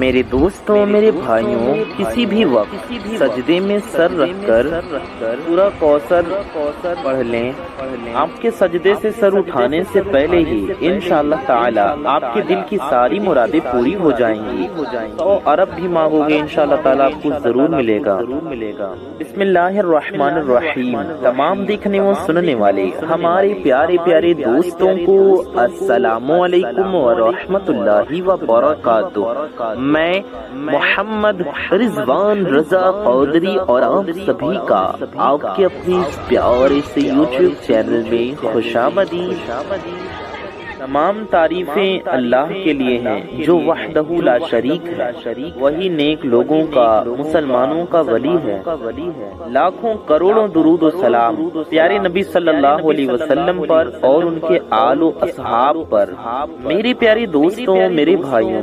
میرے دوستوں، میرے بھائیوں، کسی بھی وقت سجدے میں سر رکھ کر سورہ کوثر پڑھ لیں۔ آپ کے سجدے سے سر اٹھانے سے پہلے ہی انشاءاللہ تعالی آپ کے دل کی ساری مرادیں پوری ہو جائیں گی۔ تو عرب بھی مانگو گے انشاءاللہ تعالی آپ کو ضرور ملے گا۔ بسم اللہ الرحمن الرحیم۔ تمام دیکھنے و سننے والے ہمارے پیارے پیارے دوستوں کو السلام علیکم ورحمۃ اللہ وبرکاتہ۔ میں محمد رضوان رضا قادری اور آپ سبھی کا آپ کے اپنے پیارے سے یوٹیوب چینل میں خوش آمدید۔ تمام تعریفیں اللہ کے لیے ہیں جو وحدہ لا شریک ہے، وہی نیک لوگوں کا، مسلمانوں کا ولی ہے۔ لاکھوں کروڑوں درود و سلام پیارے نبی صلی اللہ علیہ وسلم پر اور ان کے آل و اصحاب پر۔ میرے پیارے دوستوں، میرے بھائیوں،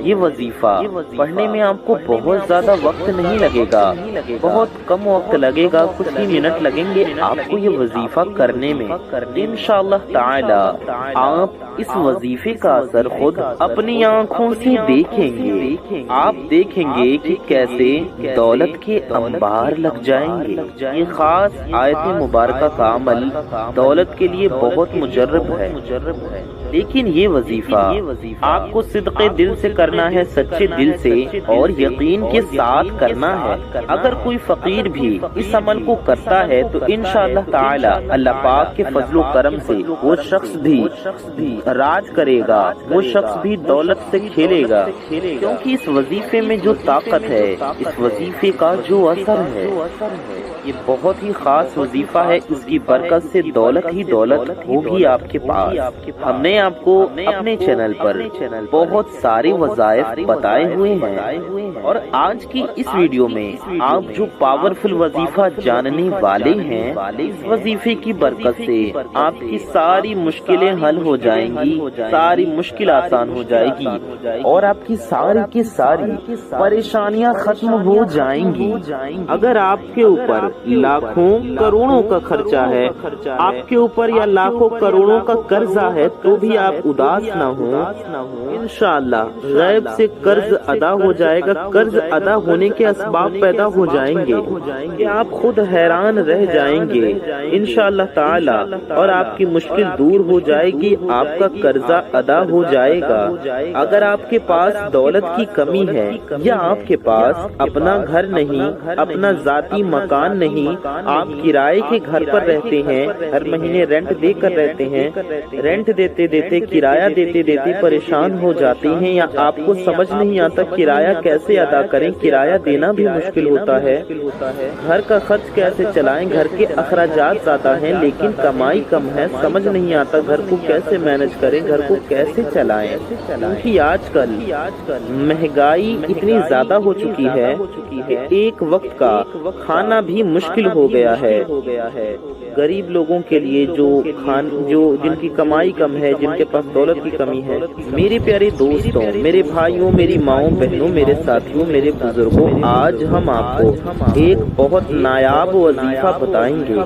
یہ وظیفہ پڑھنے میں آپ کو بہت زیادہ وقت نہیں لگے گا، بہت کم وقت لگے گا، کچھ ہی منٹ لگیں گے آپ کو یہ وظیفہ کرنے میں۔ انشاءاللہ تعالی آپ اس وظیفے کا اثر خود اپنی آنکھوں سے دیکھیں گے۔ آپ دیکھیں گے کہ کیسے دولت کے انبار لگ جائیں گے۔ یہ خاص آیت مبارکہ کا عمل دولت کے لیے بہت مجرب ہے، لیکن یہ وظیفہ آپ کو صدق دل سے کرنا ہے، سچے دل سے اور یقین کے ساتھ کرنا ہے۔ اگر کوئی فقیر بھی اس عمل کو کرتا ہے تو انشاءاللہ تعالی اللہ پاک کے فضل و کرم سے وہ شخص بھی راج کرے گا، وہ شخص بھی دولت سے کھیلے گا، کیونکہ اس وظیفے میں جو طاقت ہے، اس وظیفے کا جو اثر ہے، یہ بہت ہی خاص وظیفہ ہے۔ اس کی برکت سے دولت ہی دولت ہوگی آپ کے پاس۔ ہم نے آپ کو اپنے چینل پر بہت سارے وظائف بتائے ہوئے ہیں، اور آج کی اس ویڈیو میں آپ جو پاورفل وظیفہ جاننے والے ہیں، اس وظیفے کی برکت سے آپ کی ساری مشکلیں حل ہو جائیں گی، ساری مشکل آسان ہو جائے گی، اور آپ کی ساری کی ساری پریشانیاں ختم ہو جائیں گی۔ اگر آپ کے اوپر لاکھوں کروڑوں کا خرچہ ہے، آپ کے اوپر یا لاکھوں کروڑوں کا قرضہ ہے، تو بھی آپ اداس نہ ہوں۔ انشاءاللہ غیب سے قرض ادا ہو جائے گا، قرض ادا ہونے کے اسباب پیدا ہو جائیں گے کہ آپ خود حیران رہ جائیں گے انشاءاللہ تعالی، اور آپ کی مشکل دور ہو جائے گی، آپ کا قرضہ ادا ہو جائے گا۔ اگر آپ کے پاس دولت کی کمی ہے، یا آپ کے پاس اپنا گھر نہیں، اپنا ذاتی مکان نہیں، آپ کرائے کے گھر پر رہتے ہیں، ہر مہینے رینٹ دے کر رہتے ہیں، رینٹ دیتے دیتے، کرایہ دیتے دیتے پریشان ہو جاتے ہیں، یا آپ کو سمجھ نہیں آتا کرایہ کیسے ادا کریں، کرایہ دینا بھی مشکل ہوتا ہے، گھر کا خرچ کیسے چلائیں، گھر کے اخراجات زیادہ ہیں لیکن کمائی کم ہے، سمجھ نہیں آتا گھر کو کیسے مینج کریں، گھر کو کیسے چلائیں، کیونکہ آج کل مہنگائی اتنی زیادہ ہو چکی ہے کہ ایک وقت کا کھانا بھی مشکل ہو گیا ہے۔ غریب لوگوں کے لیے جو جن کی کمائی کم ہے، جن کے پاس دولت کی کمی ہے، میرے پیارے دوستوں، میرے بھائیوں، میری ماؤں بہنوں، میرے ساتھیوں، میرے بزرگوں، آج ہم آپ کو ایک بہت نایاب وظیفہ بتائیں گے۔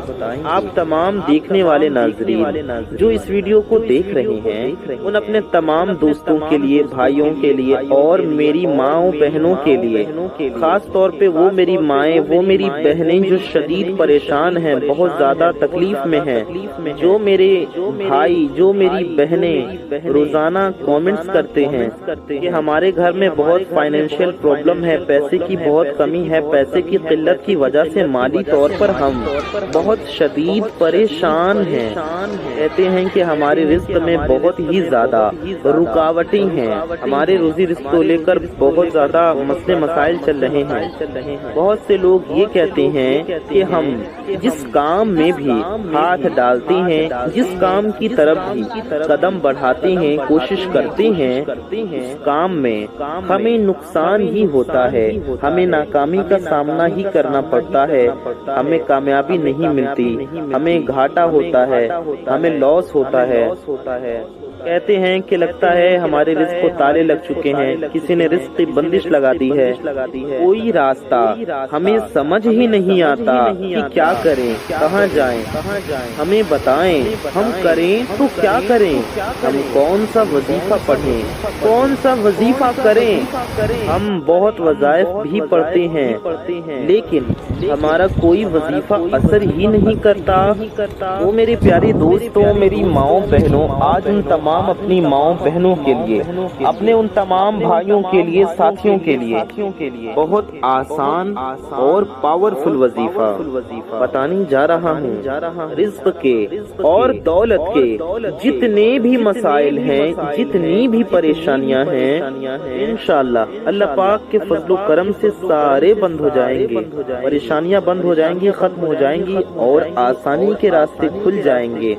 آپ تمام دیکھنے والے ناظرین جو اس ویڈیو کو دیکھ رہے ہیں، ان اپنے تمام دوستوں کے لیے، بھائیوں کے لیے اور میری ماؤں بہنوں کے لیے، خاص طور پہ وہ میری مائیں، وہ میری بہنیں جو شدید پریشان ہیں، بہت زیادہ تکلیف میں ہیں، جو میرے بھائی، جو میری بہنیں روزانہ کامنٹس کرتے ہیں کہ ہمارے گھر میں بہت فائنینشیل پرابلم ہے، پیسے کی بہت کمی ہے، پیسے کی قلت کی وجہ سے مالی طور پر ہم بہت شدید پریشان ہیں، کہتے ہیں کہ ہمارے رزق میں بہت ہی زیادہ رکاوٹیں ہیں، ہمارے روزی رزق کو لے کر بہت زیادہ مسئلے مسائل چل رہے ہیں۔ بہت سے لوگ یہ کہتے ہیں کہ ہم جس کام میں بھی ہاتھ ڈالتے ہیں، جس کام کی طرف بھی قدم بڑھاتے ہیں، کوشش کرتے ہیں، اس کام میں ہمیں نقصان ہی ہوتا ہے، ہمیں ناکامی کا سامنا ہی کرنا پڑتا ہے، ہمیں کامیابی نہیں ملتی، ہمیں گھاٹا ہوتا ہے، ہمیں لاس ہوتا ہے۔ کہتے ہیں کہ لگتا ہے ہمارے رزق کو تالے لگ چکے ہیں، کسی نے رزق کی بندش لگا دی ہے، کوئی راستہ ہمیں سمجھ ہی نہیں آتا کہ کیا کریں، کہاں جائیں، ہمیں بتائیں، ہم کریں تو کیا کریں، ہم کون سا وظیفہ پڑھیں، کون سا وظیفہ کریں۔ ہم بہت وظائف بھی پڑھتے ہیں لیکن ہمارا کوئی وظیفہ اثر ہی نہیں کرتا۔ وہ میرے پیارے دوستوں، میری ماؤں بہنوں، آج ان تمام اپنی ماؤں بہنوں کے لیے، اپنے ان تمام بھائیوں کے لیے، ساتھیوں کے لیے بہت آسان اور پاورفل وظیفہ بتانے جا رہا ہوں۔ رزق کے اور دولت کے جتنے بھی مسائل ہیں، جتنی بھی پریشانیاں ہیں، انشاءاللہ اللہ پاک کے فضل و کرم سے سارے بند ہو جائیں گے، پریشانیاں بند ہو جائیں گی، ختم ہو جائیں گی اور آسانی کے راستے کھل جائیں گے،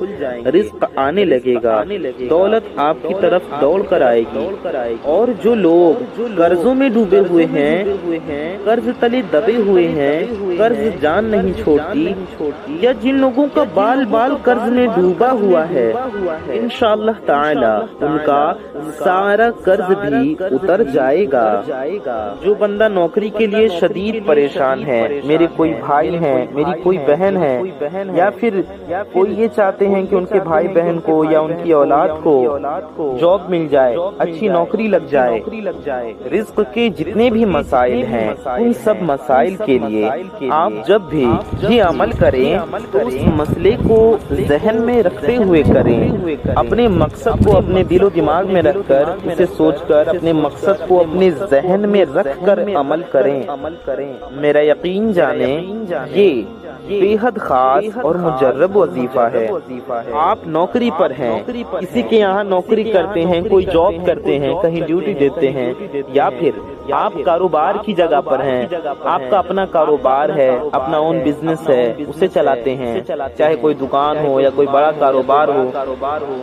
رزق آنے لگے گا، دولت آپ کی طرف دوڑ کر آئے گی۔ اور جو لوگ قرضوں میں ڈوبے ہوئے ہیں، قرض تلے دبے ہوئے ہیں، قرض جان نہیں چھوڑتی، یا جن لوگوں کا بال بال قرض میں ڈوبا ہوا ہے، انشاءاللہ تعالی ان کا سارا قرض بھی اتر جائے گا۔ جو بندہ نوکری کے لیے شدید پریشان ہے، میرے کوئی بھائی ہیں، میری کوئی بہن ہے، یا پھر کوئی یہ چاہتے ہیں کہ ان کے بھائی بہن کو یا ان کی اولاد کو جاب مل جائے، اچھی نوکری لگ جائے، رزق کے جتنے بھی مسائل ہیں، ان سب مسائل کے لیے آپ جب بھی یہ عمل کریں تو اس مسئلے کو ذہن میں رکھتے ہوئے کریں، اپنے مقصد کو اپنے دل و دماغ میں رکھ کر، اسے سوچ کر، اپنے مقصد کو اپنے ذہن میں رکھ کر عمل کریں۔ میرا یقین جانیں یہ بے حد خاص اور مجرب وظیفہ ہے۔ آپ نوکری پر ہیں، کسی کے یہاں نوکری کرتے ہیں، کوئی جاب کرتے ہیں، کہیں ڈیوٹی دیتے ہیں، یا پھر آپ کاروبار کی جگہ پر ہیں، آپ کا اپنا کاروبار ہے، اپنا اون بزنس ہے، اسے چلاتے ہیں، چاہے کوئی دکان ہو یا کوئی بڑا کاروبار ہو،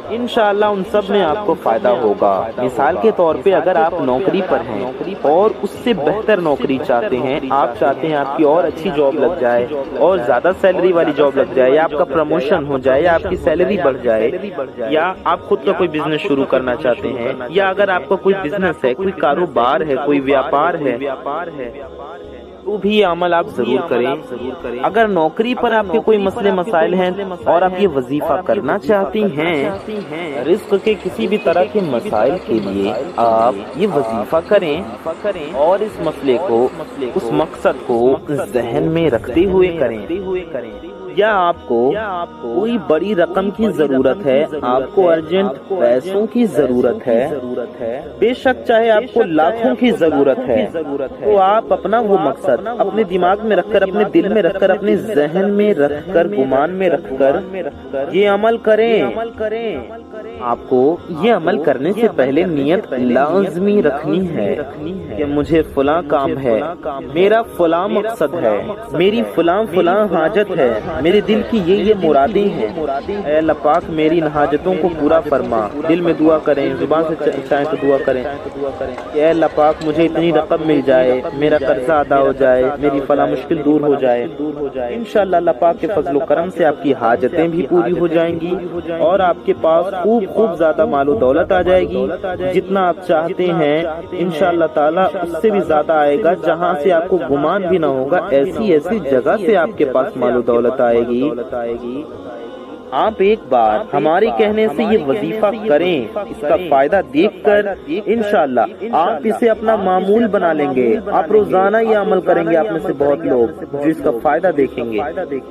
انشاءاللہ ان سب میں آپ کو فائدہ ہوگا۔ مثال کے طور پہ اگر آپ نوکری پر ہیں اور اس سے بہتر نوکری چاہتے ہیں، آپ چاہتے ہیں آپ کی اور اچھی جاب لگ جائے اور زیادہ سیلری والی جاب لگ جائے، یا آپ کا پروموشن ہو جائے، یا آپ کی سیلری بڑھ جائے، یا آپ خود کا کوئی بزنس شروع کرنا چاہتے ہیں، یا اگر آپ کا کوئی بزنس ہے، کوئی کاروبار ہے، کوئی ویاپار ہے، تو بھی یہ عمل آپ ضرور کریں۔ اگر نوکری پر آپ کے کوئی مسئلے مسائل ہیں اور آپ یہ وظیفہ کرنا چاہتی ہیں، رزق کے کسی بھی طرح کے مسائل کے لیے آپ یہ وظیفہ کریں اور اس مسئلے کو، اس مقصد کو ذہن میں رکھتے ہوئے کریں۔ یا آپ کو کوئی بڑی رقم کی ضرورت ہے، آپ کو ارجنٹ پیسوں کی ضرورت ہے، بے شک چاہے آپ کو لاکھوں کی ضرورت ہے، تو آپ اپنا وہ مقصد اپنے دماغ میں رکھ کر، اپنے دل میں رکھ کر، اپنے ذہن میں رکھ کر، گمان میں رکھ کر یہ عمل کریں۔ آپ کو یہ عمل کرنے سے پہلے نیت لازمی رکھنی ہے کہ مجھے فلاں کام ہے، میرا فلاں مقصد ہے، میری فلاں حاجت ہے، میرے دل کی یہ مرادیں ہیں، اے اللہ پاک میری ان حاجتوں کو پورا فرما۔ دل میں دعا کریں، زبان سے چاہیں تو دعا کریں کہ اے اللہ پاک مجھے اتنی رقم مل جائے، میرا قرضہ ادا ہو جائے، میری فلاں مشکل دور ہو جائے۔ انشاءاللہ اللہ پاک کے فضل و کرم سے آپ کی حاجتیں بھی پوری ہو جائیں گی اور آپ کے پاس خوب زیادہ مال و دولت آ جائے گی، جتنا آپ چاہتے ہیں انشاءاللہ تعالی اس سے بھی زیادہ آئے گا، جہاں سے آپ کو گمان بھی نہ ہوگا۔ ایسی جگہ سے آپ کے پاس مال و دولت آئے گی۔ آپ ایک بار ہمارے کہنے سے یہ وظیفہ کریں، اس کا فائدہ دیکھ کر انشاءاللہ آپ اسے اپنا معمول بنا لیں گے۔ آپ روزانہ یہ عمل کریں گے، آپ میں سے بہت لوگ جو اس کا فائدہ دیکھیں گے۔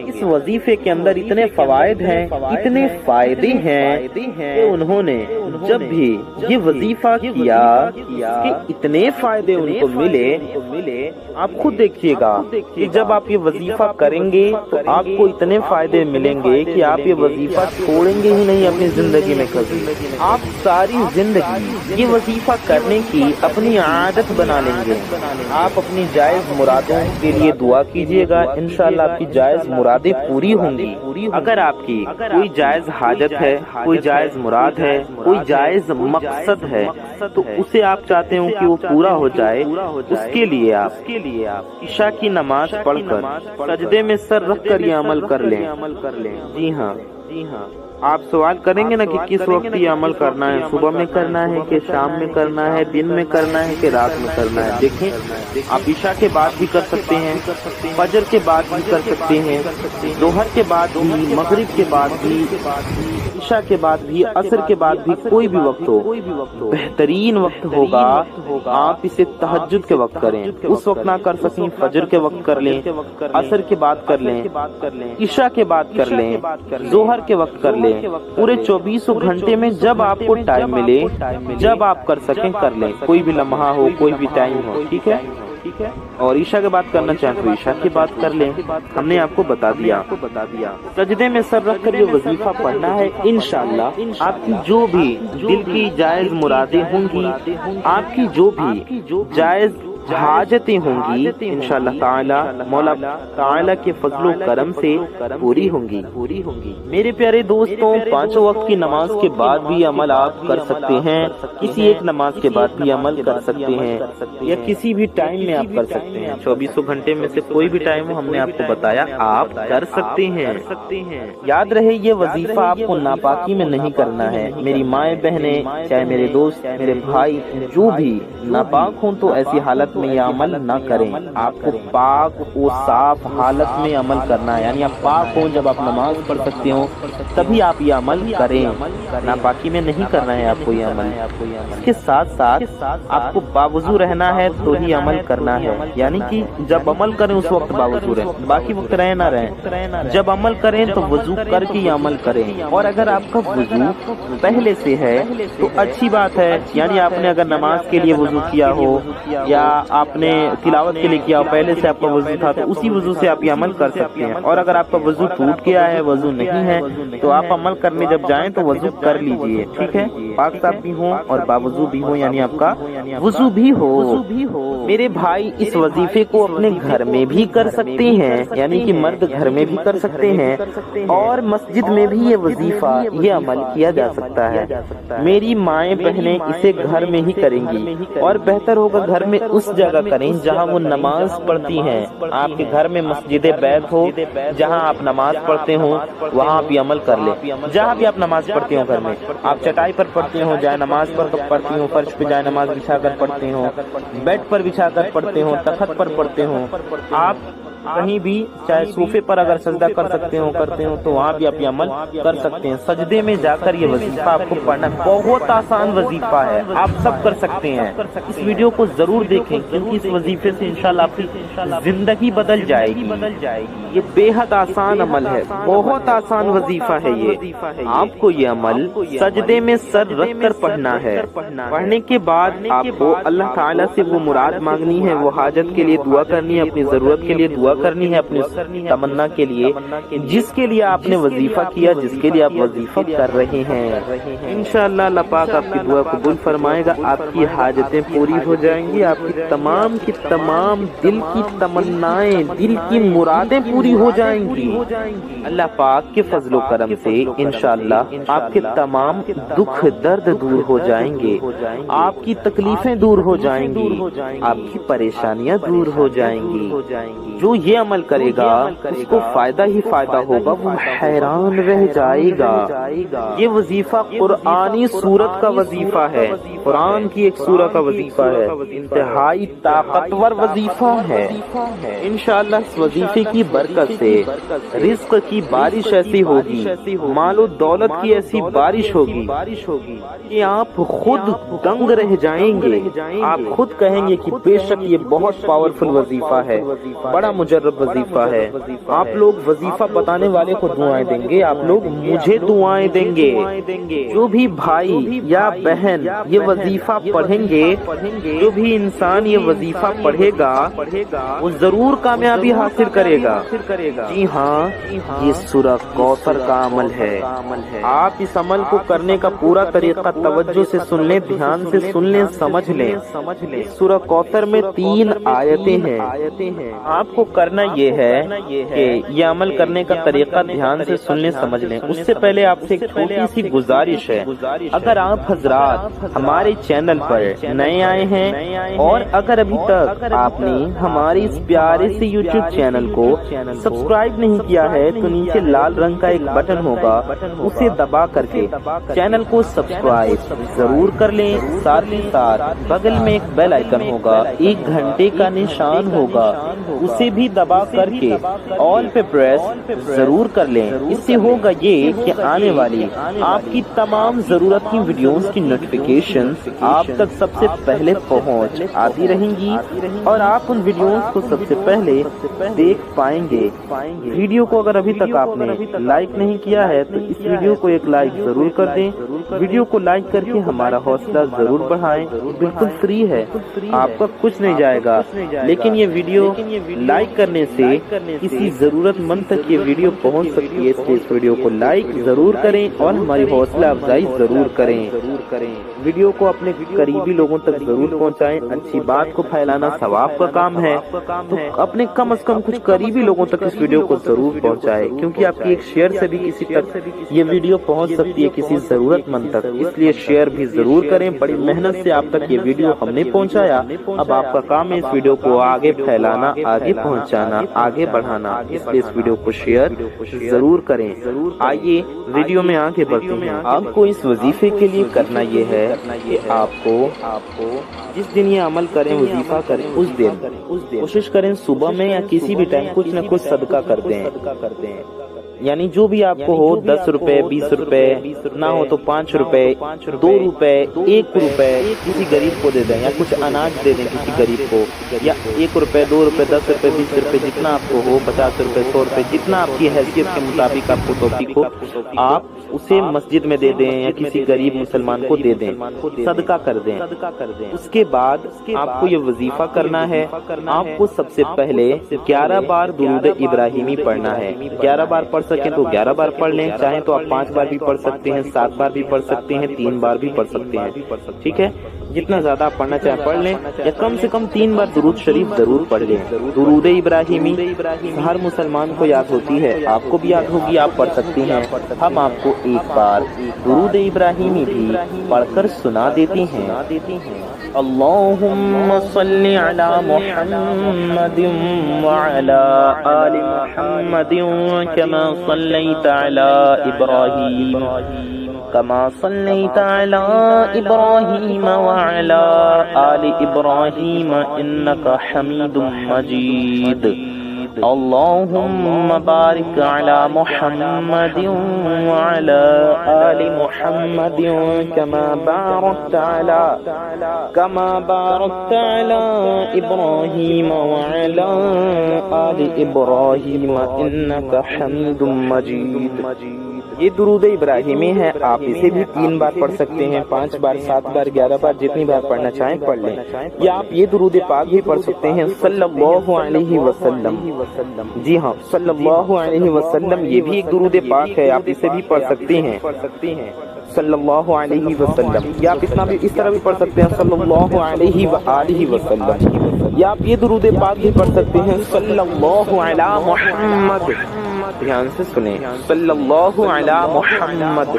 اس وظیفے کے اندر اتنے فوائد ہیں، اتنے فائدے ہیں کہ انہوں نے جب بھی یہ وظیفہ کیا کہ اتنے فائدے ان کو ملے۔ آپ خود دیکھیے گا کہ جب آپ یہ وظیفہ کریں گے تو آپ کو اتنے فائدے ملیں گے کہ آپ یہ وظیفہ چھوڑیں گے ہی نہیں اپنی زندگی میں کبھی۔ آپ ساری زندگی یہ وظیفہ کرنے کی اپنی عادت بنا لیں گے۔ آپ اپنی جائز مرادوں کے لیے دعا کیجیے گا، انشاءاللہ آپ کی جائز مرادیں پوری ہوں گی۔ اگر آپ کی کوئی جائز حاجت ہے، کوئی جائز مراد ہے، کوئی جائز مقصد ہے تو اسے آپ چاہتے ہوں کہ وہ پورا ہو جائے، اس کے لیے آپ عشاء کی نماز پڑھ کر سجدے میں سر رکھ کر یہ عمل کر لیں۔ جی ہاں آپ سوال کریں گے نا کہ کس وقت یہ عمل کرنا ہے، صبح میں کرنا ہے کہ شام میں کرنا ہے، دن میں کرنا ہے کہ رات میں کرنا ہے؟ دیکھیں، آپ عشاء کے بعد بھی کر سکتے ہیں، فجر کے بعد بھی کر سکتے ہیں، ظہر کے بعد بھی، مغرب کے بعد بھی، عشاء کے بعد بھی، عصر کے بعد بھی، کوئی بھی وقت ہو۔ بہترین وقت ہوگا آپ اسے تہجد کے وقت کریں، اس وقت نہ کر سکیں فجر کے وقت کر لیں، عصر کے بعد کر لیں، عشاء کے بعد کر لیں، ظہر کے وقت کر لیں، پورے 24 گھنٹے میں جب آپ کو ٹائم ملے، جب آپ کر سکیں کر لیں، کوئی بھی لمحہ ہو، کوئی بھی ٹائم ہو، ٹھیک ہے؟ اور عشاء کے بعد کرنا چاہیں تو عشاء کی بات کر لیں۔ ہم نے آپ کو بتا دیا سجدے میں سر رکھ کر یہ وظیفہ پڑھنا ہے۔ انشاءاللہ آپ کی جو بھی دل کی جائز مرادیں ہوں گی، آپ کی جو بھی جائز حاجتیں ہوں گی، انشاءاللہ تعالی مولا تعالی کے فضل و کرم سے پوری ہوں گی۔ میرے پیارے دوستوں، 5 وقت کی نماز کے بعد بھی عمل آپ کر سکتے ہیں، کسی ایک نماز کے بعد بھی عمل کر سکتے ہیں، یا کسی بھی ٹائم میں آپ کر سکتے ہیں۔ 24 گھنٹے میں سے کوئی بھی ٹائم ہم نے آپ کو بتایا آپ کر سکتے ہیں۔ یاد رہے یہ وظیفہ آپ کو ناپاکی میں نہیں کرنا ہے۔ میری مائیں بہنیں، چاہے میرے دوست، میرے بھائی، جو بھی ناپاک ہوں تو ایسی حالت میں یہ عمل نہ کریں۔ آپ کو پاک و صاف حالت میں عمل کرنا ہے، یعنی آپ پاک ہوں، جب آپ نماز پڑھ سکتے ہوں تبھی آپ یہ عمل کریں، ناپاکی میں نہیں کرنا ہے آپ کو یہ عمل۔ اس کے ساتھ ساتھ آپ کو باوضو رہنا ہے تو ہی عمل کرنا ہے، یعنی کہ جب عمل کریں اس وقت باوضو رہیں، باقی وقت رہیں نہ رہیں۔ جب عمل کریں تو وضو کر کے یہ عمل کریں، اور اگر آپ کا وضو پہلے سے ہے تو اچھی بات ہے، یعنی آپ نے اگر نماز کے لیے وضو کیا ہو یا آپ نے تلاوت کے لیے کیا ہو، پہلے سے آپ کا وضو تھا تو اسی وضو سے آپ یہ عمل کر سکتے ہیں۔ اور اگر آپ کا وضو ٹوٹ گیا ہے، وضو نہیں ہے، تو آپ عمل کرنے جب جائیں تو وضو کر لیجئے، ٹھیک ہے؟ پاک صاف بھی ہوں اور باوضو بھی ہوں، یعنی آپ کا وضو بھی ہو۔ میرے بھائی، اس وظیفے کو اپنے گھر میں بھی کر سکتے ہیں، یعنی کہ مرد گھر میں بھی کر سکتے ہیں، اور مسجد میں بھی یہ وظیفہ، یہ عمل کیا جا سکتا ہے۔ میری مائیں بہنیں اسے گھر میں ہی کریں گی، اور بہتر ہوگا گھر میں اس جگہ کریں جہاں وہ نماز پڑھتی ہیں۔ آپ کے گھر میں مسجد بیت ہو جہاں آپ نماز پڑھتے ہوں، وہاں آپ یہ عمل کر لیں۔ جہاں بھی آپ نماز پڑھتے ہوں گھر میں، آپ چٹائی پر پڑھتے ہوں، جائے نماز پر پڑھتی ہوں، فرش پہ جائے نماز بچھا کر پڑھتے ہوں، بیڈ پر بچھا کر پڑھتے ہوں، تخت پر پڑھتے ہوں، آپ کہیں بھی چاہے صوفے پر اگر سجدہ کر سکتے ہو کرتے ہو تو وہاں بھی آپ یہ عمل کر سکتے ہیں۔ سجدے میں جا کر یہ وظیفہ آپ کو پڑھنا بہت آسان وظیفہ ہے، آپ سب کر سکتے ہیں۔ اس ویڈیو کو ضرور دیکھیں کیونکہ اس وظیفے سے انشاءاللہ آپ کی زندگی بدل جائے گی۔ یہ بے حد آسان عمل ہے، بہت آسان وظیفہ ہے یہ۔ آپ کو یہ عمل سجدے میں سر رکھ کر پڑھنا ہے۔ پڑھنے کے بعد آپ کو اللہ تعالیٰ سے وہ مراد مانگنی ہے، وہ حاجت کے لیے دعا کرنی ہے، اپنی ضرورت کے لیے دعا کرنی ہے، اپنی تمنا کے لیے، جس کے لیے آپ نے وظیفہ کیا، جس کے لیے آپ وظیفہ کر رہے ہیں۔ انشاءاللہ اللہ پاک آپ کی دعا قبول فرمائے گا، آپ کی حاجتیں پوری ہو جائیں گی، آپ کی تمام دل کی تمنائیں، دل کی مرادیں پوری ہو جائیں گی۔ اللہ پاک کے فضل و کرم سے انشاءاللہ آپ کے تمام دکھ درد دور ہو جائیں گے، آپ کی تکلیفیں دور ہو جائیں گی، آپ کی پریشانیاں دور ہو جائیں گی۔ جو یہ عمل کرے گا اس کو فائدہ ہی فائدہ ہوگا، وہ حیران رہ جائے گا۔ یہ وظیفہ قرآنی سورت کا وظیفہ ہے، قرآن کی ایک سورہ کا وظیفہ ہے، انتہائی طاقتور وظیفہ ہے۔ انشاءاللہ اس وظیفے کی برکت سے رزق کی بارش ایسی ہوگی، مال و دولت کی ایسی بارش ہوگی کہ آپ خود دنگ رہ جائیں گے، آپ خود کہیں گے کہ بے شک یہ بہت پاورفل وظیفہ ہے، بڑا مجرب وظیفہ ہے۔ آپ لوگ وظیفہ بتانے والے کو دعائیں دیں گے، آپ لوگ مجھے دعائیں دیں گے۔ جو بھی بھائی یا بہن یہ وظیفہ پڑھیں گے، جو بھی انسان یہ وظیفہ پڑھے گا وہ ضرور کامیابی حاصل کرے گا۔ جی ہاں، یہ سورہ کوثر کا عمل ہے۔ آپ اس عمل کو کرنے کا پورا طریقہ توجہ سے سن لیں، دھیان سے سن لیں، سمجھ لیں۔ سورہ کوثر میں 3 آیتیں ہیں، آپ کو کرنا یہ ہے کہ یہ عمل کرنے کا طریقہ دھیان سے سن لیں، سمجھ لیں۔ اس سے پہلے آپ سے ایک چھوٹی سی گزارش ہے، اگر آپ حضرات ہمارے چینل پر نئے آئے ہیں اور اگر ابھی تک آپ نے ہمارے اس پیارے سے یوٹیوب چینل کو سبسکرائب نہیں کیا ہے تو نیچے لال رنگ کا ایک بٹن ہوگا، اسے دبا کر کے چینل کو سبسکرائب ضرور کر لیں۔ ساتھ ہی ساتھ بغل میں ایک بیل آئیکن ہوگا، 1 گھنٹے کا نشان ہوگا، اسے بھی دبا کر کے آل پہ پریس ضرور کر لیں۔ اس سے ہوگا یہ کہ آنے والی آپ کی تمام ضرورت کی ویڈیوز کی نوٹیفیکیشن آپ تک سب سے پہلے پہنچ آتی رہیں گی اور آپ ان ویڈیوز کو سب سے پہلے دیکھ پائیں گے۔ ویڈیو کو اگر ابھی تک آپ نے لائک نہیں کیا ہے تو اس ویڈیو کو ایک لائک ضرور کر دیں۔ ویڈیو کو لائک کر کے ہمارا حوصلہ ضرور بڑھائیں، بالکل فری ہے، آپ کا کچھ نہیں جائے گا، لیکن یہ ویڈیو لائک کرنے سے کسی ضرورت مند تک یہ ویڈیو پہنچ سکتی ہے، اس لیے اس ویڈیو کو لائک ضرور کریں اور ہماری حوصلہ افزائی ضرور کریں۔ ویڈیو کو اپنے قریبی لوگوں تک ضرور پہنچائیں، اچھی بات کو پھیلانا ثواب کا کام ہے، تو اپنے کم از کم کچھ قریبی لوگوں تک اس ویڈیو کو ضرور پہنچائیں، کیونکہ آپ کی ایک شیئر سے بھی کسی تک یہ ویڈیو پہنچ سکتی ہے، کسی ضرورت مند تک، اس لیے شیئر بھی ضرور کریں۔ بڑی محنت سے آپ تک یہ ویڈیو ہم نے پہنچایا، اب آپ کا کام ہے اس ویڈیو کو آگے پھیلانا، آگے پہنچانا، آگے بڑھانا، اس لیے اس ویڈیو کو شیئر ضرور کریں۔ آئیے ویڈیو میں آگے بڑھتے ہیں۔ آپ کو اس وظیفے کے لیے کرنا یہ ہے کہ آپ کو جس دن یہ عمل کریں، وظیفہ کریں، اس دن کوشش کریں صبح میں یا کسی بھی ٹائم کچھ نہ کچھ صدقہ کر دیں، یعنی جو بھی آپ کو ہو، 10 روپے، 20 روپے، نہ ہو تو 5 روپے، 2 روپے، 1 روپے کسی غریب کو دے دیں، یا کچھ اناج دے دیں کسی غریب کو، یا 1 روپے، 2 روپے، 10 روپے، 20 روپے، جتنا آپ کو ہو، 50 روپے، 100 روپے، جتنا آپ کی حیثیت کے مطابق آپ کو توفیق ہو، آپ اسے مسجد میں دے دیں یا کسی غریب مسلمان کو دے دیں، صدقہ کر دیں۔ اس کے بعد آپ کو یہ وظیفہ کرنا ہے۔ آپ کو سب سے پہلے 11 بار درود ابراہیمی پڑھنا ہے۔ 11 بار پڑھ سکیں تو 11 بار پڑھ لیں، چاہیں تو آپ 5 بار بھی پڑھ سکتے ہیں، 7 بار بھی پڑھ سکتے ہیں، 3 بار بھی پڑھ سکتے ہیں، ٹھیک ہے؟ جتنا زیادہ آپ پڑھنا چاہیں پڑھ لیں، یا کم سے کم 3 بار درود شریف ضرور پڑھ لیں۔ درود ابراہیمی ہر مسلمان کو یاد ہوتی ہے، آپ کو بھی یاد ہوگی، آپ پڑھ سکتی ہیں۔ ہم آپ کو ایک بار درود ابراہیمی بھی پڑھ کر سنا دیتے ہیں۔ اللہم صلی علی محمد وعلی آل محمد کما صلیت علی ابراہیم كما صليت على إبراهيم وعلى آل إبراهيم إنك حميد مجيد اللهم بارك على محمد وعلى آل محمد كما باركت على إبراهيم وعلى آل إبراهيم إنك حميد مجيد۔ یہ درود ابراہیمی ہے، آپ اسے بھی 3 بار پڑھ سکتے ہیں، 5 بار، 7 بار، 11 بار، جتنی بار پڑھنا چاہیں پڑھ لیں، یا آپ یہ درود پاک بھی پڑھ سکتے ہیں صلی اللہ علیہ وسلم۔ جی ہاں، صلی اللہ علیہ وسلم یہ بھی ایک درود پاک ہے، آپ اسے بھی پڑھ سکتے ہیں صلی اللہ علیہ وسلم، یا آپ اتنا بھی اس طرح بھی پڑھ سکتے ہیں صلی اللہ علیہ وآلہ وسلم، یا آپ یہ درود پاک بھی پڑھ سکتے ہیں صلی اللہ علی محمد۔ دھیان سے سنیں، صلی اللہ علی محمد،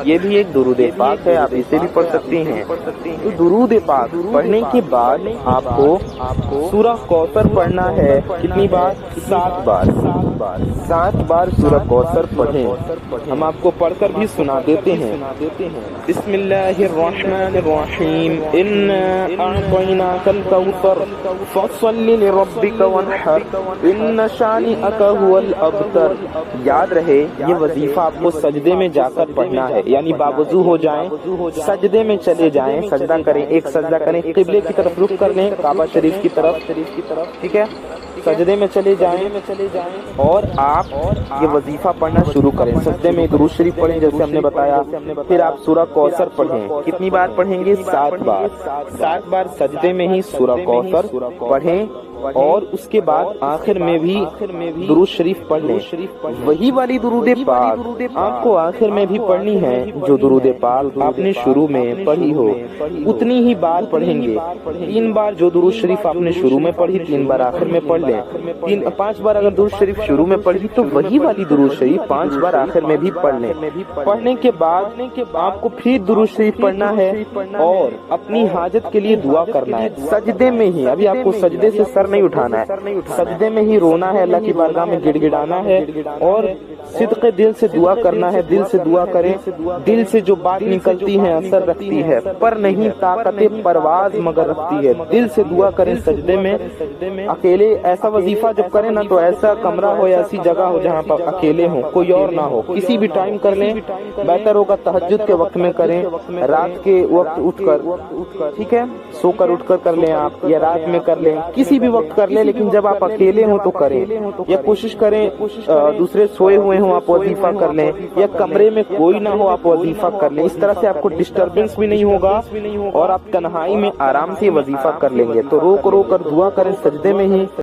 یہ بھی ایک درود پاک ہے، آپ اسے بھی پڑھ سکتے ہیں۔ تو درود پاک پڑھنے کے بعد آپ کو سورہ کوثر پڑھنا ہے، کتنی بار؟ 7 بار۔ 7 بار سورہ کوثر پڑھیں، ہم آپ کو پڑھ کر بھی سنا دیتے ہیں۔ بسم اللہ الرحمن الرحیم، انا اعطیناک الکوثر فصل لربک وانحر ان شانئک هو الابتر۔ یاد رہے یہ وظیفہ آپ کو سجدے میں جا کر پڑھنا ہے، یعنی باوضو ہو جائیں، سجدے میں چلے جائیں، سجدہ کریں، ایک سجدہ کریں، قبلے کی طرف رخ کر لیں، کعبہ شریف کی طرف، ٹھیک ہے؟ سجدے میں چلے جائیں اور آپ یہ وظیفہ پڑھنا شروع کریں۔ سجدے میں درود شریف پڑھیں جیسے ہم نے بتایا، پھر آپ سورہ کوثر پڑھیں، کتنی بار پڑھیں گے؟ 7 بار۔ 7 بار سجدے میں ہی سورہ کوثر پڑھیں اور اس کے بعد آخر میں بھی درود شریف پڑھ لیں۔ وہی والی درود پاک آپ کو آخر میں بھی پڑھنی ہے جو درود پاک آپ نے شروع میں پڑھی ہو، اتنی ہی بار پڑھیں گے۔ 3 بار جو درود شریف آپ نے شروع میں پڑھی 3 بار آخر میں پڑھ لیں۔ 5 بار اگر درود شریف شروع میں پڑھی تو وہی والی درود شریف 5 بار آخر میں بھی پڑھ لیں۔ پڑھنے کے بعد آپ کو پھر درود شریف پڑھنا ہے اور اپنی حاجت کے لیے دعا کرنا ہے سجدے میں ہی۔ ابھی آپ کو سجدے سے سر نہیں اٹھانا ہے، سجدے میں ہی رونا ہے، اللہ کی بارگاہ میں گڑ گڑانا ہے اور صدق دل سے دعا کرنا ہے۔ دل سے دعا کریں، دل سے جو بات نکلتی ہے اثر رکھتی ہے، پر نہیں طاقت پرواز مگر رکھتی ہے۔ دل سے دعا کریں سجدے میں۔ اکیلے ایسا وظیفہ جب کریں نا تو ایسا کمرہ ہو یا ایسی جگہ ہو جہاں پر اکیلے ہوں، کوئی اور نہ ہو، کسی بھی ٹائم کر لیں، بہتر ہوگا تہجد کے وقت میں کریں، رات کے وقت اٹھ کر، ٹھیک ہے، سو کر اٹھ کر کر لیں آپ، یا رات میں کر لیں، کسی بھی وقت کر لیں، لیکن جب آپ اکیلے ہوں تو کریں۔ یا کوشش کریں دوسرے سوئے ہوئے ہوں آپ وظیفہ کر لیں، یا کمرے میں کوئی نہ ہو آپ وظیفہ کر لیں۔ اس طرح سے آپ کو ڈسٹربنس بھی نہیں ہوگا اور آپ تنہائی میں آرام سے وظیفہ کر لیں گے۔ تو رو کر دعا کریں سجدے میں ہی۔